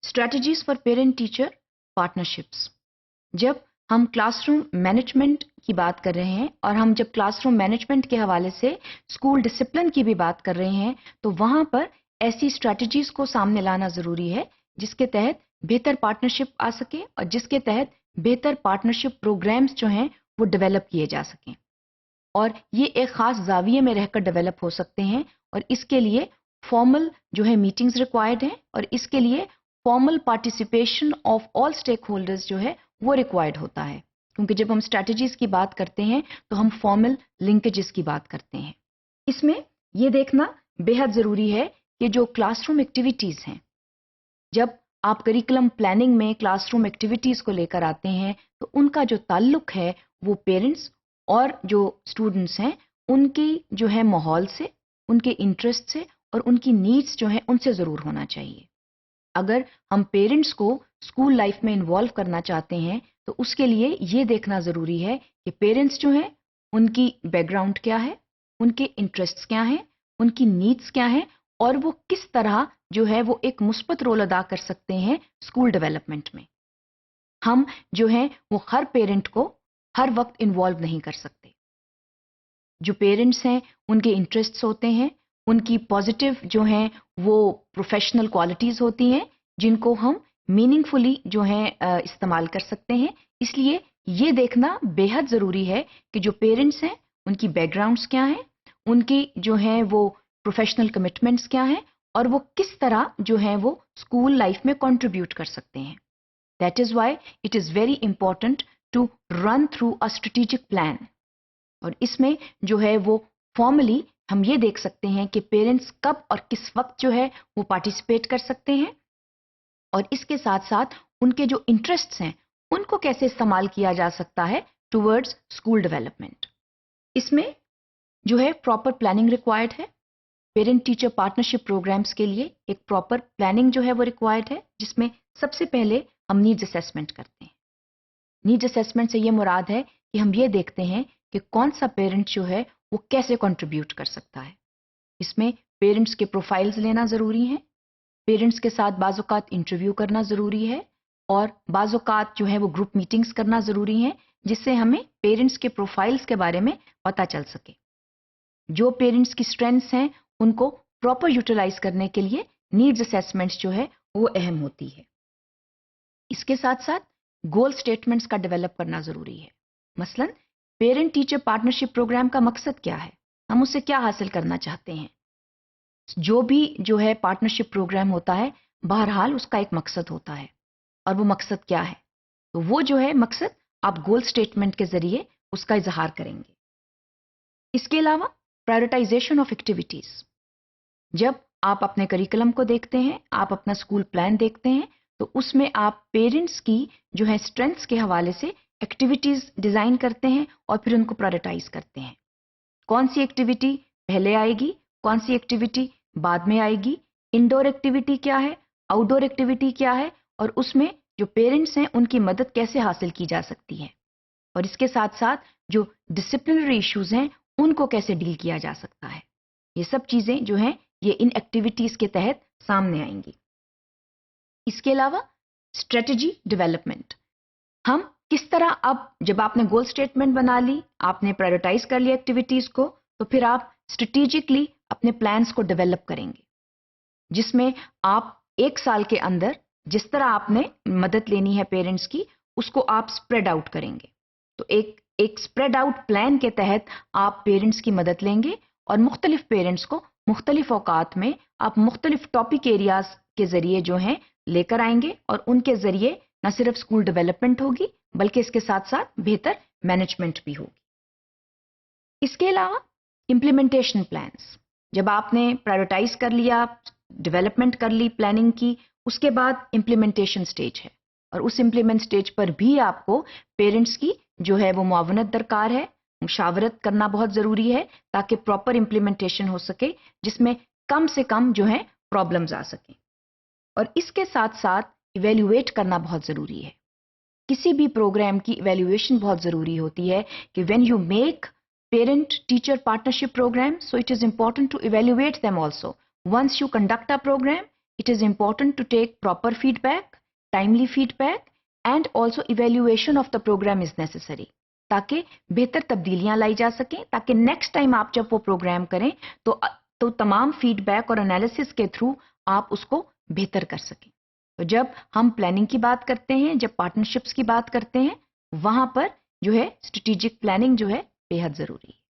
Strategies for parent teacher partnerships. جب ہم class room management کی بات کر رہے ہیں اور ہم جب کلاس روم مینجمنٹ کے حوالے سے اسکول ڈسپلن کی بھی بات کر رہے ہیں تو وہاں پر ایسی اسٹریٹجیز کو سامنے لانا ضروری ہے جس کے تحت بہتر پارٹنرشپ آ سکے اور جس کے تحت بہتر پارٹنرشپ پروگرامز جو ہیں وہ ڈیولپ کیے جا سکیں. اور یہ ایک خاص زاویے میں رہ کر ڈیولپ ہو سکتے ہیں اور اس کے لیے فارمل جو ہے میٹنگز ریکوائرڈ ہیں اور اس کے لیے formal participation of all stake holders جو ہے وہ ریکوائرڈ ہوتا ہے. کیونکہ جب ہم اسٹریٹجیز کی بات کرتے ہیں تو ہم فارمل لنکیجز کی بات کرتے ہیں. اس میں یہ دیکھنا بے حد ضروری ہے کہ جو کلاس روم ایکٹیویٹیز ہیں، جب آپ کریکولم پلاننگ میں کلاس روم ایکٹیویٹیز کو لے کر آتے ہیں تو ان کا جو تعلق ہے وہ پیرنٹس اور جو اسٹوڈنٹس ہیں ان کی جو ہے ماحول سے، ان کے انٹرسٹ سے اور ان کی نیڈس جو ہیں ان سے ضرور ہونا چاہیے. اگر ہم پیرنٹس کو اسکول لائف میں انوالو کرنا چاہتے ہیں تو اس کے لیے یہ دیکھنا ضروری ہے کہ پیرنٹس جو ہیں ان کی بیک گراؤنڈ کیا ہے، ان کے انٹرسٹس کیا ہیں، ان کی نیڈس کیا ہیں اور وہ کس طرح جو ہے وہ ایک مثبت رول ادا کر سکتے ہیں اسکول ڈیولپمنٹ میں. ہم جو ہیں وہ ہر پیرنٹ کو ہر وقت انوالو نہیں کر سکتے. جو پیرنٹس ہیں ان کے انٹرسٹس ہوتے ہیں، ان کی پازیٹیو جو ہیں وہ پروفیشنل کوالٹیز ہوتی ہیں جن کو ہم میننگ فلی جو ہیں استعمال کر سکتے ہیں. اس لیے یہ دیکھنا بے حد ضروری ہے کہ جو پیرنٹس ہیں ان کی بیک گراؤنڈس کیا ہیں، ان کی جو ہیں وہ پروفیشنل کمٹمنٹس کیا ہیں اور وہ کس طرح جو ہیں وہ اسکول لائف میں کنٹریبیوٹ کر سکتے ہیں. That is why it is very important to run through a strategic plan. اور اس میں جو ہے وہ فارملی ہم یہ دیکھ سکتے ہیں کہ پیرنٹس کب اور کس وقت جو ہے وہ پارٹیسپیٹ کر سکتے ہیں اور اس کے ساتھ ساتھ ان کے جو انٹرسٹس ہیں ان کو کیسے استعمال کیا جا سکتا ہے ٹورڈز اسکول ڈیولپمنٹ. اس میں جو ہے پراپر پلاننگ ریکوائرڈ ہے. پیرنٹ ٹیچر پارٹنرشپ پروگرامز کے لیے ایک پراپر پلاننگ جو ہے وہ ریکوائرڈ ہے جس میں سب سے پہلے ہم نیڈز اسیسمنٹ کرتے ہیں. نیڈز اسیسمنٹ سے یہ مراد ہے کہ ہم یہ دیکھتے ہیں کہ کون سا پیرنٹ جو ہے وہ کیسے کنٹریبیوٹ کر سکتا ہے. اس میں پیرنٹس کے پروفائلز لینا ضروری ہیں، پیرنٹس کے ساتھ بعض اوقات انٹرویو کرنا ضروری ہے اور بعض اوقات جو ہے وہ گروپ میٹنگز کرنا ضروری ہیں جس سے ہمیں پیرنٹس کے پروفائلز کے بارے میں پتہ چل سکے. جو پیرنٹس کی اسٹرینتھس ہیں ان کو پراپر یوٹیلائز کرنے کے لیے نیڈز اسیسمنٹس جو ہے وہ اہم ہوتی ہے. اس کے ساتھ ساتھ گول سٹیٹمنٹس کا ڈیولپ کرنا ضروری ہے. مثلا پیرنٹ ٹیچر پارٹنرشپ پروگرام کا مقصد کیا ہے، ہم اس سے کیا حاصل کرنا چاہتے ہیں. جو بھی جو ہے پارٹنرشپ پروگرام ہوتا ہے بہرحال اس کا ایک مقصد ہوتا ہے اور وہ مقصد کیا ہے تو وہ جو ہے مقصد آپ گول سٹیٹمنٹ کے ذریعے اس کا اظہار کریں گے. اس کے علاوہ پرائورٹائزیشن آف ایکٹیویٹیز. جب آپ اپنے کریکولم کو دیکھتے ہیں، آپ اپنا اسکول پلان دیکھتے ہیں تو اس میں آپ پیرنٹس کی جو ہے اسٹرینتھس کے حوالے سے ایکٹیویٹیز ڈیزائن کرتے ہیں اور پھر ان کو پرائورٹائز کرتے ہیں. کون سی ایکٹیویٹی پہلے آئے گی، کون سی ایکٹیویٹی بعد میں آئے گی، انڈور ایکٹیویٹی کیا ہے، آؤٹ ڈور ایکٹیویٹی کیا ہے اور اس میں جو پیرنٹس ہیں ان کی مدد کیسے حاصل کی جا سکتی ہے اور اس کے ساتھ ساتھ جو ڈسپلنری ایشوز ہیں ان کو کیسے ڈیل کیا جا سکتا ہے. یہ سب چیزیں جو ہیں یہ ان ایکٹیویٹیز کے تحت سامنے آئیں گی. اس کے علاوہ اسٹریٹجی ڈیولپمنٹ. ہم کس طرح اب جب آپ نے گول سٹیٹمنٹ بنا لی، آپ نے پرائورٹائز کر لی ایکٹیویٹیز کو تو پھر آپ اسٹریٹجکلی اپنے پلانس کو ڈیولپ کریں گے جس میں آپ ایک سال کے اندر جس طرح آپ نے مدد لینی ہے پیرنٹس کی اس کو آپ اسپریڈ آؤٹ کریں گے. تو ایک اسپریڈ آؤٹ پلان کے تحت آپ پیرنٹس کی مدد لیں گے اور مختلف پیرنٹس کو مختلف اوقات میں آپ مختلف ٹاپک ایریاز کے ذریعے جو ہیں لے کر آئیں گے اور ان کے ذریعے نہ صرف اسکول ڈیولپمنٹ ہوگی بلکہ اس کے ساتھ ساتھ بہتر مینجمنٹ بھی ہوگی. اس کے علاوہ امپلیمنٹیشن پلانس. جب آپ نے پرائورٹائز کر لیا، ڈیولپمنٹ کر لی پلاننگ کی، اس کے بعد امپلیمنٹیشن سٹیج ہے اور اس امپلیمنٹ سٹیج پر بھی آپ کو پیرنٹس کی جو ہے وہ معاونت درکار ہے، مشاورت کرنا بہت ضروری ہے تاکہ پراپر امپلیمنٹیشن ہو سکے جس میں کم سے کم جو ہے پرابلمز آ سکیں. اور اس کے ساتھ ساتھ ایویلیویٹ کرنا بہت ضروری ہے. کسی بھی پروگرام کی ایویلیویشن بہت ضروری ہوتی ہے کہ when you make parent teacher partnership programme so it is important to evaluate them also. Once you conduct a program, It is important to take proper feedback, timely feedback, and also evaluation of the program is necessary. تاکہ بہتر تبدیلیاں لائی جا سکیں، تاکہ next time آپ جب وہ پروگرام کریں تو تمام فیڈ بیک اور انالیسس کے تھرو آپ اس کو بہتر کر سکیں. تو جب ہم پلاننگ کی بات کرتے ہیں، جب پارٹنرشپس کی بات کرتے ہیں، وہاں پر جو ہے اسٹریٹجک پلاننگ جو ہے بے حد ضروری ہے.